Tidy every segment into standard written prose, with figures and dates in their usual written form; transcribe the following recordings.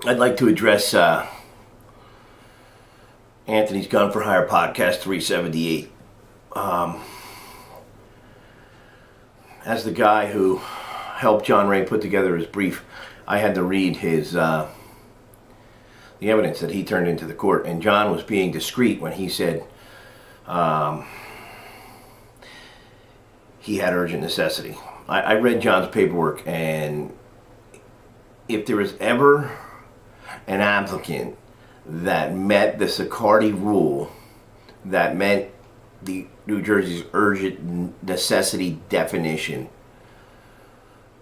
I'd like to address Anthony's Gun for Hire podcast 378. As the guy who helped John Ray put together his brief, I had to read his the evidence that he turned into the court, and John was being discreet when he said he had urgent necessity. I read John's paperwork, and if there was ever an applicant that met the Sicardi rule, that meant the New Jersey's urgent necessity definition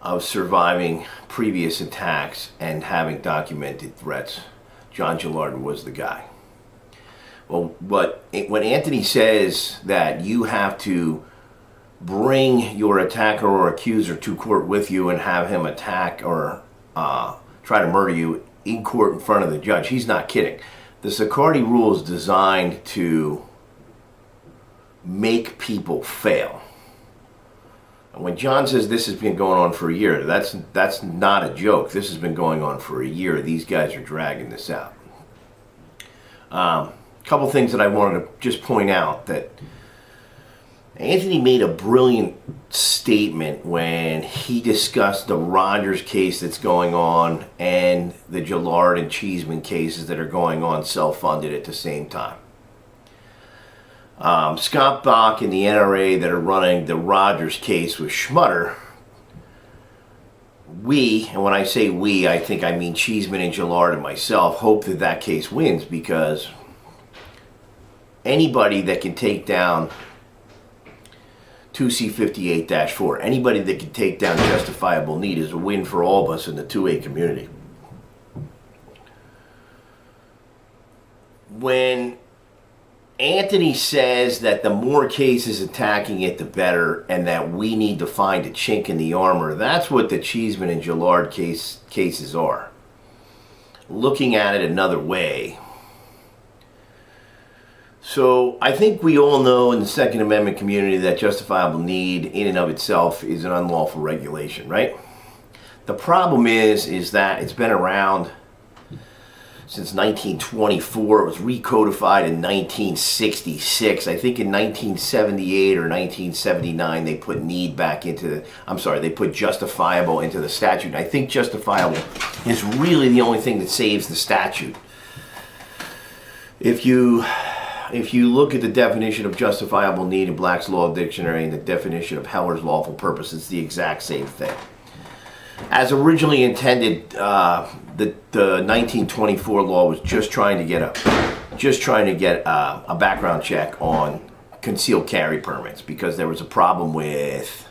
of surviving previous attacks and having documented threats, John Jillard was the guy. Well, when Anthony says that you have to bring your attacker or accuser to court with you and have him attack or try to murder you in court in front of the judge, he's not kidding. The Sicardi rule is designed to make people fail. And when John says this has been going on for a year, that's not a joke. This has been going on for a year. These guys are dragging this out. A couple things that I wanted to just point out. That Anthony made a brilliant statement when he discussed the Rogers case that's going on and the Jillard and Cheeseman cases that are going on self-funded at the same time. Scott Bach and the NRA that are running the Rogers case with Schmutter, and when I say we, I think I mean Cheeseman and Jillard and myself, hope that that case wins, because anybody that can take down 2C58-4, anybody that can take down justifiable need is a win for all of us in the 2A community. When Anthony says that the more cases attacking it, the better, and that we need to find a chink in the armor, that's what the Cheeseman and Jillard cases are. Looking at it another way. So I think we all know in the Second Amendment community that justifiable need in and of itself is an unlawful regulation, right? The problem is that it's been around since 1924. It was recodified in 1966. I think in 1978 or 1979 they put need back into they put justifiable into the statute. And I think justifiable is really the only thing that saves the statute. If you look at the definition of justifiable need in Black's Law Dictionary and the definition of Heller's lawful purpose, it's the exact same thing. As originally intended, the 1924 law was just trying to get a background check on concealed carry permits, because there was a problem with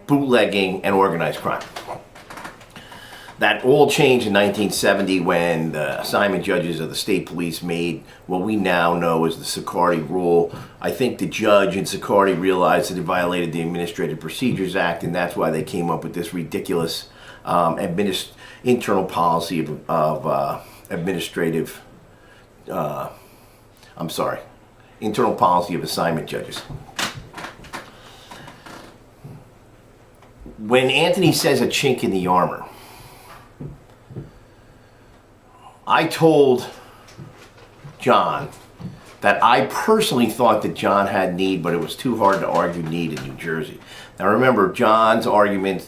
bootlegging and organized crime. That all changed in 1970 when the assignment judges of the state police made what we now know as the Sicardi rule. I think the judge in Sicardi realized that it violated the Administrative Procedures Act, and that's why they came up with this ridiculous internal policy internal policy of assignment judges. When Anthony says a chink in the armor, I told John that I personally thought that John had need, but it was too hard to argue need in New Jersey. Now remember, John's argument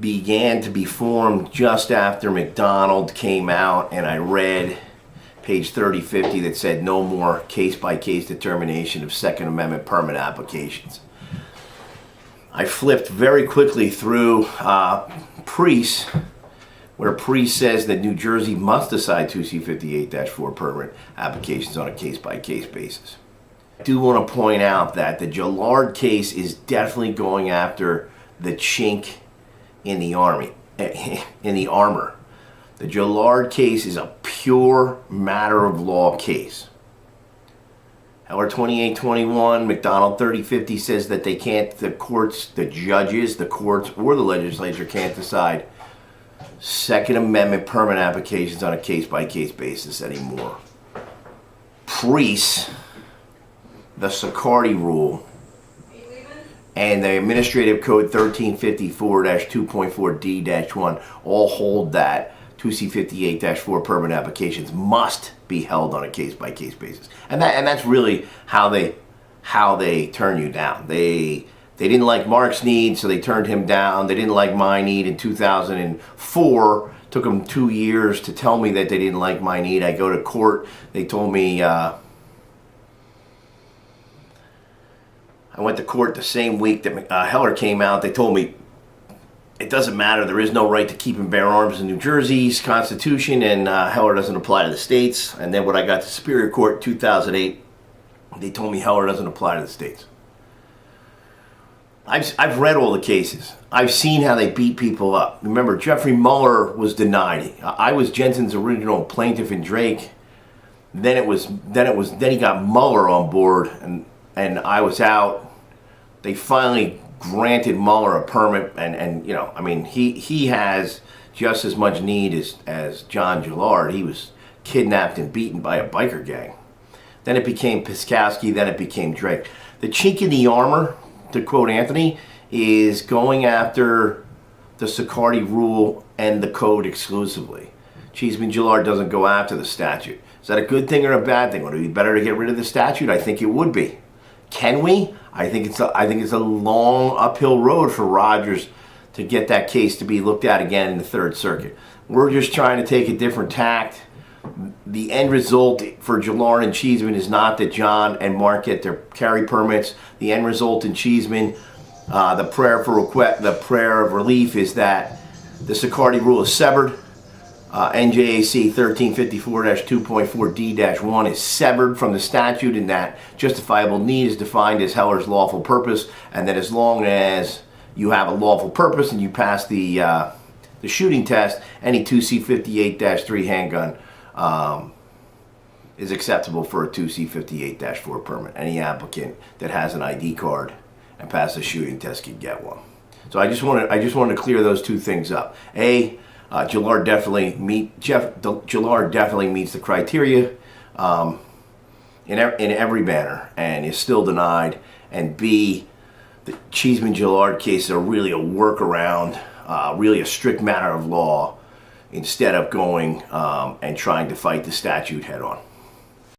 began to be formed just after McDonald came out, and I read page 3050 that said no more case-by-case determination of Second Amendment permit applications. I flipped very quickly through Priest, where Priest says that New Jersey must decide 2C58-4 permit applications on a case-by-case basis. I do want to point out that the Jillard case is definitely going after the chink in the armor. The Jillard case is a pure matter of law case. Heller 2821, McDonald 3050 says that they can't, the courts, the judges, the courts, or the legislature can't decide Second Amendment permit applications on a case-by-case basis anymore. Priest, the Sicardi rule, and the Administrative Code 1354-2.4D-1 all hold that 2C58-4 permit applications must be held on a case-by-case basis, and that's really how they turn you down. They didn't like Mark's need, so they turned him down. They didn't like my need in 2004. Took them 2 years to tell me that they didn't like my need. I go to court. They told me I went to court the same week that Heller came out. They told me it doesn't matter. There is no right to keep and bear arms in New Jersey's Constitution, and Heller doesn't apply to the states. And then when I got to Superior Court in 2008, they told me Heller doesn't apply to the states. I've read all the cases. I've seen how they beat people up. Remember, Jeffrey Mueller was denied. I was Jensen's original plaintiff in Drake. Then he got Mueller on board, and I was out. They finally granted Mueller a permit, and you know, I mean, he has just as much need as John Jillard. He was kidnapped and beaten by a biker gang. Then it became Piskowski. Then it became Drake. The chink in the armor, to quote Anthony, is going after the Sicardi rule and the code exclusively. Cheeseman Jillard doesn't go after the statute. Is that a good thing or a bad thing? Would it be better to get rid of the statute? I think it would be. Can we? I think it's a long uphill road for Rogers to get that case to be looked at again in the Third Circuit. We're just trying to take a different tact. The end result for Jillard and Cheeseman is not that John and Mark get their carry permits. The end result in Cheeseman, the prayer of relief is that the Sicardi rule is severed. NJAC 1354-2.4D-1 is severed from the statute, in that justifiable need is defined as Heller's lawful purpose, and that as long as you have a lawful purpose and you pass the shooting test, any 2C58-3 handgun is acceptable for a 2C58-4 permit. Any applicant that has an ID card and passes a shooting test can get one. So I just wanted to clear those two things up. Jillard definitely meets the criteria in every manner and is still denied. And B, the Cheeseman Jillard cases are really a workaround, really a strict matter of law, instead of going and trying to fight the statute head on.